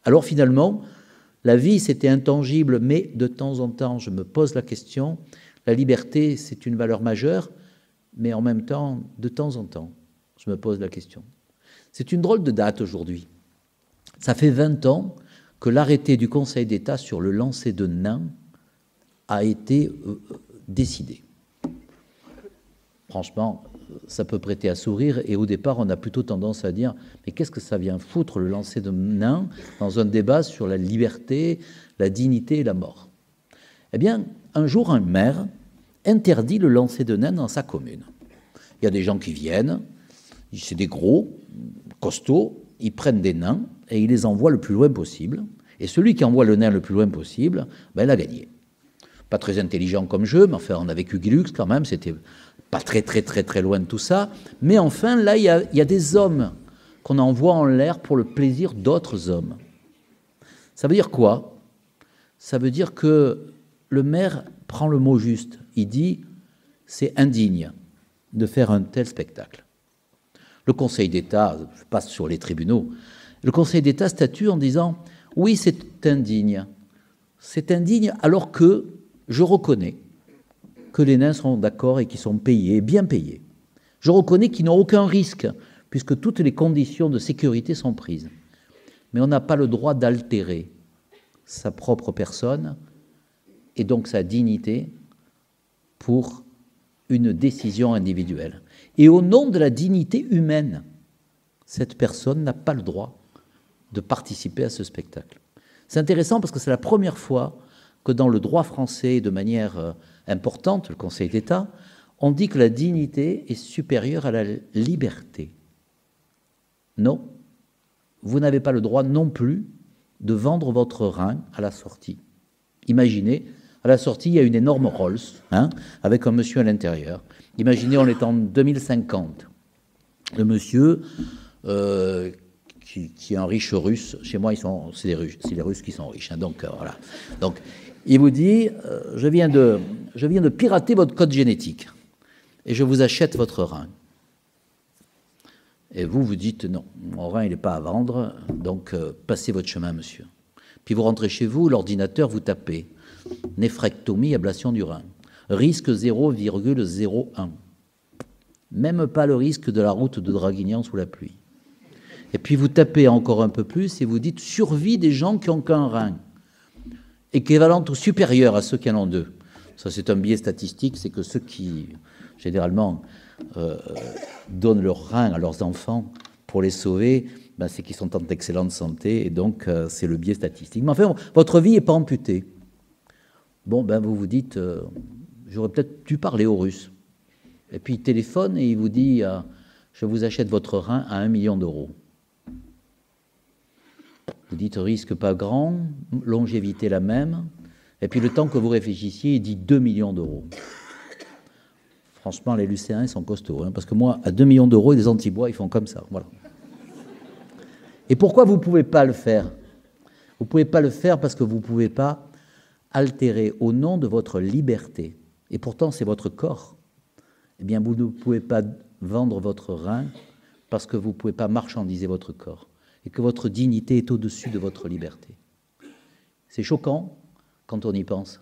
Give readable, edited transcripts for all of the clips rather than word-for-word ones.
Alors finalement, la vie, c'était intangible, mais de temps en temps, je me pose la question, la liberté, c'est une valeur majeure, mais en même temps, de temps en temps, je me pose la question. C'est une drôle de date aujourd'hui. Ça fait 20 ans que l'arrêté du Conseil d'État sur le lancer de nains a été décidé. Franchement, ça peut prêter à sourire, et au départ, on a plutôt tendance à dire « Mais qu'est-ce que ça vient foutre, le lancer de nains, dans un débat sur la liberté, la dignité et la mort ?» Eh bien, un jour, un maire interdit le lancer de nains dans sa commune. Il y a des gens qui viennent, c'est des gros, costauds, ils prennent des nains et ils les envoient le plus loin possible. Et celui qui envoie le nain le plus loin possible, ben, il a gagné. Pas très intelligent comme jeu, mais enfin, on a vécu Guilux quand même, c'était pas très loin de tout ça. Mais enfin, là, il y a des hommes qu'on envoie en l'air pour le plaisir d'autres hommes. Ça veut dire quoi? Ça veut dire que le maire prend le mot juste. Il dit « c'est indigne de faire un tel spectacle ». Le Conseil d'État, je passe sur les tribunaux, le Conseil d'État statue en disant « oui, c'est indigne. C'est indigne alors que je reconnais que les nains sont d'accord et qu'ils sont payés, bien payés. Je reconnais qu'ils n'ont aucun risque, puisque toutes les conditions de sécurité sont prises. Mais on n'a pas le droit d'altérer sa propre personne et donc sa dignité pour une décision individuelle. Et au nom de la dignité humaine, cette personne n'a pas le droit de participer à ce spectacle. C'est intéressant parce que c'est la première fois que dans le droit français, de manière importante, le Conseil d'État, on dit que la dignité est supérieure à la liberté. Non, vous n'avez pas le droit non plus de vendre votre rein à la sortie. Imaginez, à la sortie, il y a une énorme Rolls, avec un monsieur à l'intérieur. Imaginez, on est en 2050. Le monsieur, qui est un riche russe, chez moi, c'est les Russes qui sont riches. Donc, voilà. Donc, il vous dit, je viens de pirater votre code génétique et je vous achète votre rein. Et vous dites, non, mon rein, il n'est pas à vendre, donc passez votre chemin, monsieur. Puis vous rentrez chez vous, l'ordinateur, vous tapez néphrectomie, ablation du rein. Risque 0,01. Même pas le risque de la route de Draguignan sous la pluie. Et puis vous tapez encore un peu plus et vous dites survie des gens qui n'ont qu'un rein, équivalente ou supérieure à ceux qui en ont deux. Ça, c'est un biais statistique, c'est que ceux qui, généralement, donnent leur rein à leurs enfants pour les sauver, ben, c'est qu'ils sont en excellente santé, et donc c'est le biais statistique. Mais enfin, votre vie n'est pas amputée. Bon, ben vous vous dites, j'aurais peut-être dû parler aux Russes. Et puis il téléphone et il vous dit, je vous achète votre rein à 1 million d'euros. Vous dites, risque pas grand, longévité la même, et puis le temps que vous réfléchissiez, il dit 2 millions d'euros. Franchement, les Lucéens sont costauds, parce que moi, à 2 millions d'euros, les Antibois, ils font comme ça, voilà. Et pourquoi vous ne pouvez pas le faire? Vous ne pouvez pas le faire parce que vous ne pouvez pas altérer au nom de votre liberté, et pourtant c'est votre corps, eh bien vous ne pouvez pas vendre votre rein parce que vous ne pouvez pas marchandiser votre corps, et que votre dignité est au-dessus de votre liberté. C'est choquant quand on y pense.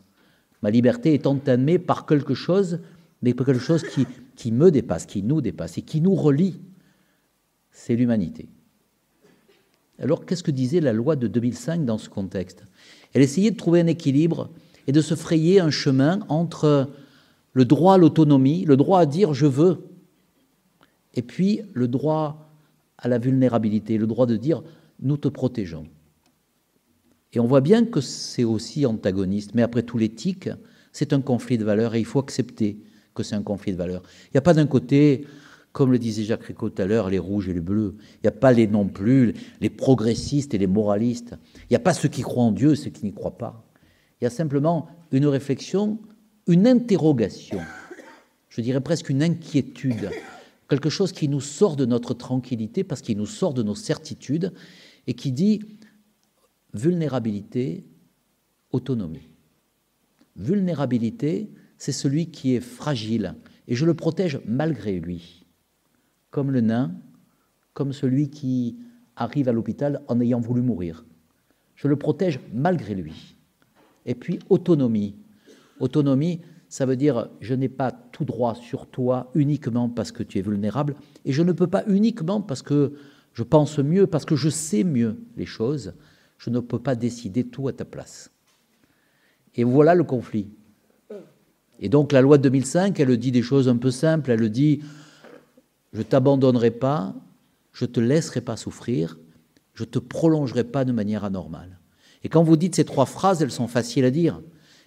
Ma liberté est entamée par quelque chose, mais par quelque chose qui me dépasse, qui nous dépasse, et qui nous relie. C'est l'humanité. Alors, qu'est-ce que disait la loi de 2005 dans ce contexte? Elle essayait de trouver un équilibre et de se frayer un chemin entre le droit à l'autonomie, le droit à dire « je veux », et puis le droit à la vulnérabilité, le droit de dire « nous te protégeons ». Et on voit bien que c'est aussi antagoniste, mais après tout, l'éthique, c'est un conflit de valeurs et il faut accepter que c'est un conflit de valeurs. Il n'y a pas d'un côté, comme le disait Jacques Ricot tout à l'heure, les rouges et les bleus. Il n'y a pas non plus les progressistes et les moralistes. Il n'y a pas ceux qui croient en Dieu et ceux qui n'y croient pas. Il y a simplement une réflexion, une interrogation, je dirais presque une inquiétude, quelque chose qui nous sort de notre tranquillité parce qu'il nous sort de nos certitudes et qui dit vulnérabilité, autonomie. Vulnérabilité, c'est celui qui est fragile et je le protège malgré lui, comme le nain, comme celui qui arrive à l'hôpital en ayant voulu mourir. je le protège malgré lui. Et puis, autonomie. Autonomie, ça veut dire, je n'ai pas tout droit sur toi uniquement parce que tu es vulnérable, et je ne peux pas uniquement parce que je pense mieux, parce que je sais mieux les choses, je ne peux pas décider tout à ta place. Et voilà le conflit. Et donc la loi de 2005, elle dit des choses un peu simples, elle dit « je t'abandonnerai pas, je te laisserai pas souffrir, je te prolongerai pas de manière anormale ». Et quand vous dites ces trois phrases, elles sont faciles à dire.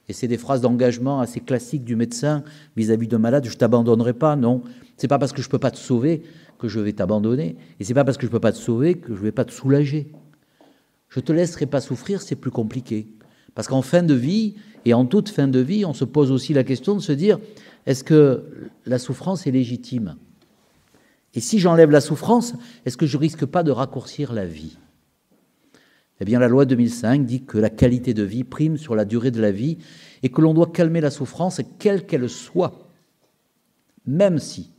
Et c'est des phrases d'engagement assez classiques du médecin vis-à-vis d'un malade. « Je t'abandonnerai pas », non. C'est pas parce que je peux pas te sauver que je vais t'abandonner. Et c'est pas parce que je peux pas te sauver que je vais pas te soulager. Je te laisserai pas souffrir, c'est plus compliqué. Parce qu'en fin de vie, et en toute fin de vie, on se pose aussi la question de se dire, est-ce que la souffrance est légitime? Et si j'enlève la souffrance, est-ce que je risque pas de raccourcir la vie? Eh bien, la loi 2005 dit que la qualité de vie prime sur la durée de la vie et que l'on doit calmer la souffrance, quelle qu'elle soit, même si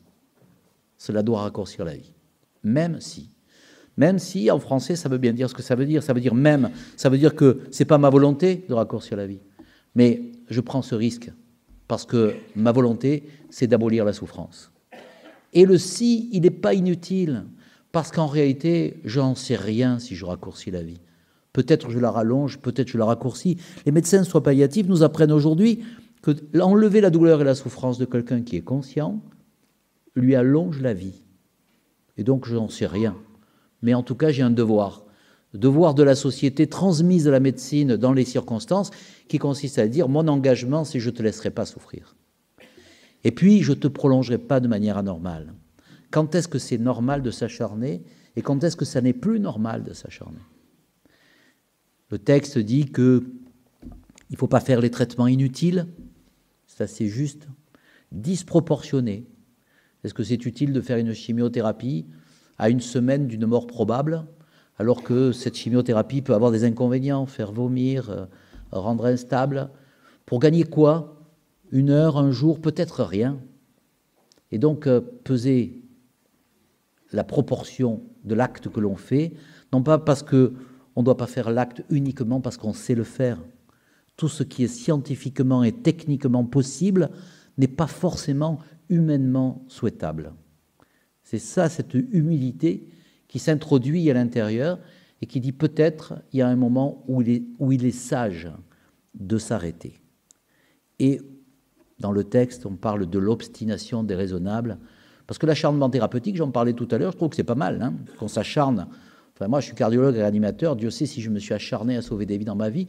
cela doit raccourcir la vie. Même si. Même si, en français, ça veut bien dire ce que ça veut dire. Ça veut dire même. Ça veut dire que ce n'est pas ma volonté de raccourcir la vie. Mais je prends ce risque parce que ma volonté, c'est d'abolir la souffrance. Et le si, il n'est pas inutile parce qu'en réalité, je n'en sais rien si je raccourcis la vie. Peut-être je la rallonge, peut-être je la raccourcis. Les médecins soins palliatifs nous apprennent aujourd'hui que enlever la douleur et la souffrance de quelqu'un qui est conscient lui allonge la vie. Et donc, je n'en sais rien. Mais en tout cas, j'ai un devoir de la société transmise à la médecine dans les circonstances, qui consiste à dire, mon engagement, c'est je ne te laisserai pas souffrir. Et puis, je ne te prolongerai pas de manière anormale. Quand est-ce que c'est normal de s'acharner et quand est-ce que ça n'est plus normal de s'acharner? Le texte dit qu'il ne faut pas faire les traitements inutiles, c'est assez juste, disproportionnés. Est-ce que c'est utile de faire une chimiothérapie à une semaine d'une mort probable, alors que cette chimiothérapie peut avoir des inconvénients, faire vomir, rendre instable? Pour gagner quoi? 1 heure, 1 jour, peut-être rien. Et donc, peser la proportion de l'acte que l'on fait, non pas parce qu'on ne doit pas faire l'acte uniquement parce qu'on sait le faire. Tout ce qui est scientifiquement et techniquement possible n'est pas forcément humainement souhaitable. C'est ça, cette humilité qui s'introduit à l'intérieur et qui dit peut-être il y a un moment où il est sage de s'arrêter. Et dans le texte, on parle de l'obstination déraisonnable, parce que l'acharnement thérapeutique, j'en parlais tout à l'heure, je trouve que c'est pas mal, hein, qu'on s'acharne. Enfin, moi, je suis cardiologue et réanimateur, Dieu sait si je me suis acharné à sauver des vies dans ma vie,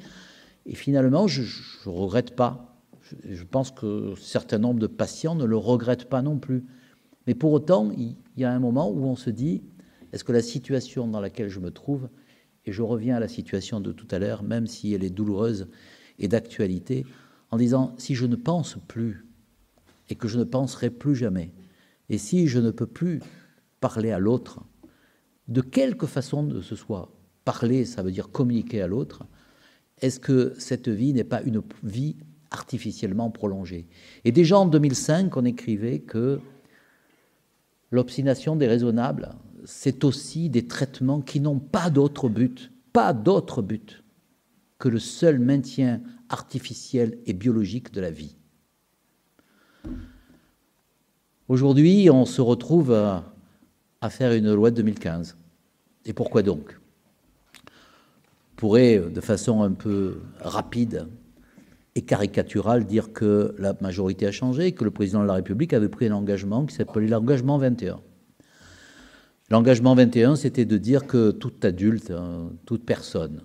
et finalement, je ne regrette pas. Je pense que un certain nombre de patients ne le regrettent pas non plus. Mais pour autant, il y a un moment où on se dit, est-ce que la situation dans laquelle je me trouve, et je reviens à la situation de tout à l'heure, même si elle est douloureuse et d'actualité, en disant, si je ne pense plus, et que je ne penserai plus jamais, et si je ne peux plus parler à l'autre, de quelque façon que ce soit, parler, ça veut dire communiquer à l'autre, est-ce que cette vie n'est pas une vie artificiellement prolongée? Et déjà en 2005, on écrivait que l'obstination déraisonnable, c'est aussi des traitements qui n'ont pas d'autre but que le seul maintien artificiel et biologique de la vie. Aujourd'hui, on se retrouve à faire une loi de 2015. Et pourquoi donc? On pourrait, de façon un peu rapide et caricaturale, dire que la majorité a changé, que le président de la République avait pris un engagement qui s'appelait l'engagement 21. L'engagement 21, c'était de dire que tout adulte, toute personne,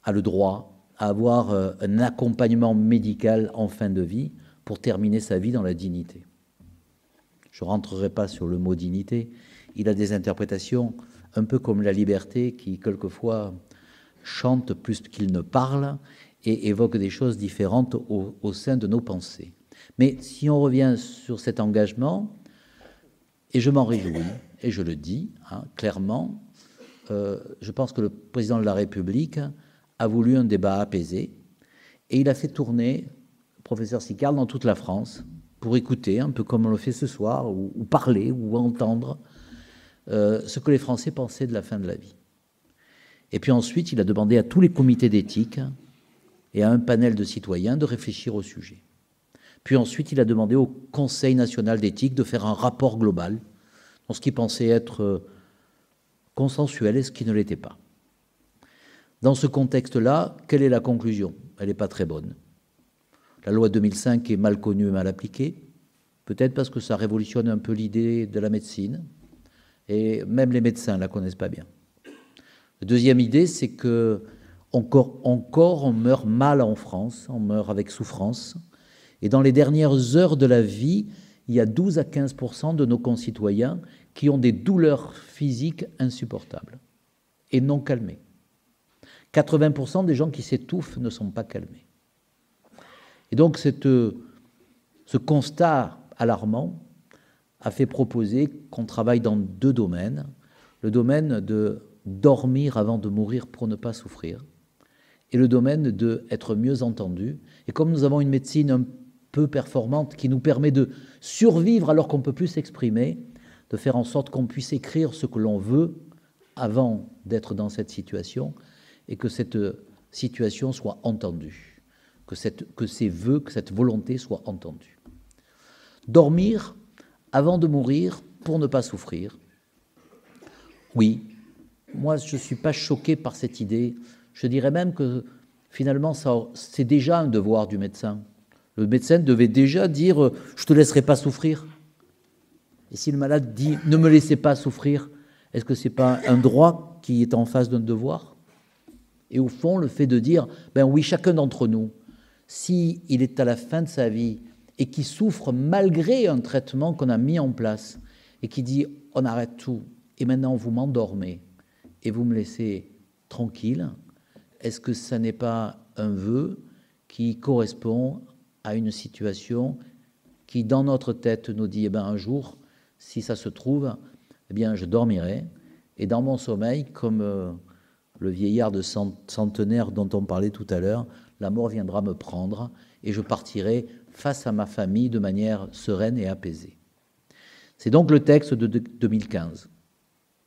a le droit à avoir un accompagnement médical en fin de vie pour terminer sa vie dans la dignité. Je ne rentrerai pas sur le mot dignité. Il a des interprétations un peu comme la liberté qui, quelquefois, chante plus qu'il ne parle et évoque des choses différentes au sein de nos pensées. Mais si on revient sur cet engagement, et je m'en réjouis, et je le dis clairement, je pense que le président de la République a voulu un débat apaisé, et il a fait tourner le professeur Sicard dans toute la France pour écouter, un peu comme on le fait ce soir, ou parler, ou entendre ce que les Français pensaient de la fin de la vie. Et puis ensuite, il a demandé à tous les comités d'éthique et à un panel de citoyens de réfléchir au sujet. Puis ensuite, il a demandé au Conseil national d'éthique de faire un rapport global dans ce qui pensait être consensuel et ce qui ne l'était pas. Dans ce contexte-là, quelle est la conclusion? Elle n'est pas très bonne. La loi 2005 est mal connue et mal appliquée, peut-être parce que ça révolutionne un peu l'idée de la médecine, et même les médecins ne la connaissent pas bien. La deuxième idée, c'est que encore on meurt mal en France, on meurt avec souffrance, et dans les dernières heures de la vie, il y a 12 à 15% de nos concitoyens qui ont des douleurs physiques insupportables et non calmées. 80% des gens qui s'étouffent ne sont pas calmés. Et donc ce constat alarmant a fait proposer qu'on travaille dans deux domaines. Le domaine de dormir avant de mourir pour ne pas souffrir et le domaine d'être mieux entendu. Et comme nous avons une médecine un peu performante qui nous permet de survivre alors qu'on ne peut plus s'exprimer, de faire en sorte qu'on puisse écrire ce que l'on veut avant d'être dans cette situation et que cette situation soit entendue, que ces vœux, que cette volonté soit entendue. Dormir avant de mourir pour ne pas souffrir. Oui, moi je ne suis pas choqué par cette idée. Je dirais même que finalement c'est déjà un devoir du médecin. Le médecin devait déjà dire « je ne te laisserai pas souffrir ». Et si le malade dit « ne me laissez pas souffrir », est-ce que ce n'est pas un droit qui est en face d'un devoir? Et au fond, le fait de dire « ben oui, chacun d'entre nous, s'il est à la fin de sa vie et qui souffre malgré un traitement qu'on a mis en place et qui dit « on arrête tout et maintenant vous m'endormez et vous me laissez tranquille », est-ce que ça n'est pas un vœu qui correspond à une situation qui, dans notre tête, nous dit, eh bien, un jour, si ça se trouve, eh bien, je dormirai, et dans mon sommeil, comme le vieillard de centenaire dont on parlait tout à l'heure, la mort viendra me prendre, et je partirai face à ma famille de manière sereine et apaisée. C'est donc le texte de 2015.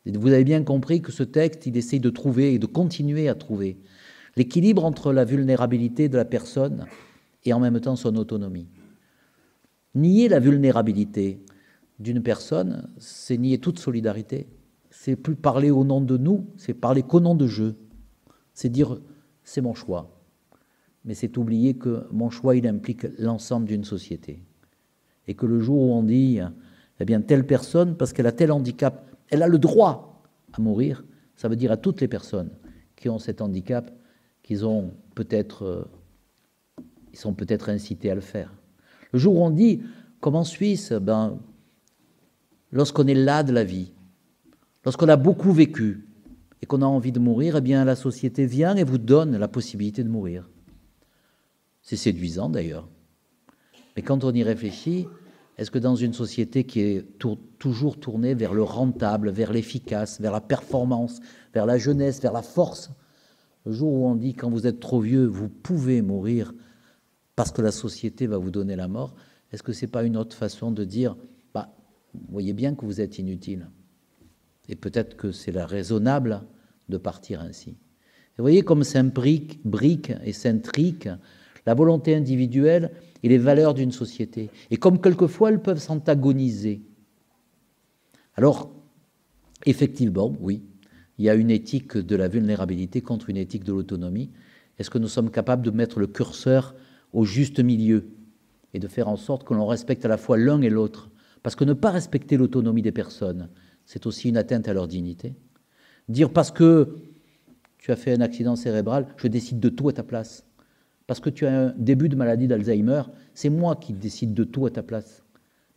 Et vous avez bien compris que ce texte, il essaye de trouver et de continuer à trouver l'équilibre entre la vulnérabilité de la personne et en même temps son autonomie. Nier la vulnérabilité d'une personne, c'est nier toute solidarité. C'est plus parler au nom de nous, c'est parler qu'au nom de je. C'est dire, c'est mon choix. Mais c'est oublier que mon choix, il implique l'ensemble d'une société. Et que le jour où on dit, eh bien, telle personne, parce qu'elle a tel handicap, elle a le droit à mourir, ça veut dire à toutes les personnes qui ont cet handicap, qu'ils ont peut-être, ils sont peut-être incités à le faire. Le jour où on dit, comme en Suisse, ben, lorsqu'on est là de la vie, lorsqu'on a beaucoup vécu et qu'on a envie de mourir, eh bien la société vient et vous donne la possibilité de mourir. C'est séduisant d'ailleurs. Mais quand on y réfléchit, est-ce que dans une société qui est toujours tournée vers le rentable, vers l'efficace, vers la performance, vers la jeunesse, vers la force, le jour où on dit, quand vous êtes trop vieux, vous pouvez mourir parce que la société va vous donner la mort, est-ce que ce n'est pas une autre façon de dire, bah, vous voyez bien que vous êtes inutile. Et peut-être que c'est la raisonnable de partir ainsi. Et vous voyez comme s'imbrique et s'intrique la volonté individuelle et les valeurs d'une société. Et comme quelquefois elles peuvent s'antagoniser. Alors, effectivement, oui, il y a une éthique de la vulnérabilité contre une éthique de l'autonomie. Est-ce que nous sommes capables de mettre le curseur au juste milieu et de faire en sorte que l'on respecte à la fois l'un et l'autre? Parce que ne pas respecter l'autonomie des personnes, c'est aussi une atteinte à leur dignité. Dire parce que tu as fait un accident cérébral, je décide de tout à ta place. Parce que tu as un début de maladie d'Alzheimer, c'est moi qui décide de tout à ta place.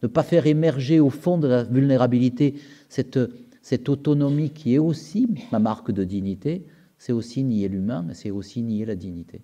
Ne pas faire émerger au fond de la vulnérabilité cette autonomie qui est aussi ma marque de dignité, c'est aussi nier l'humain, c'est aussi nier la dignité.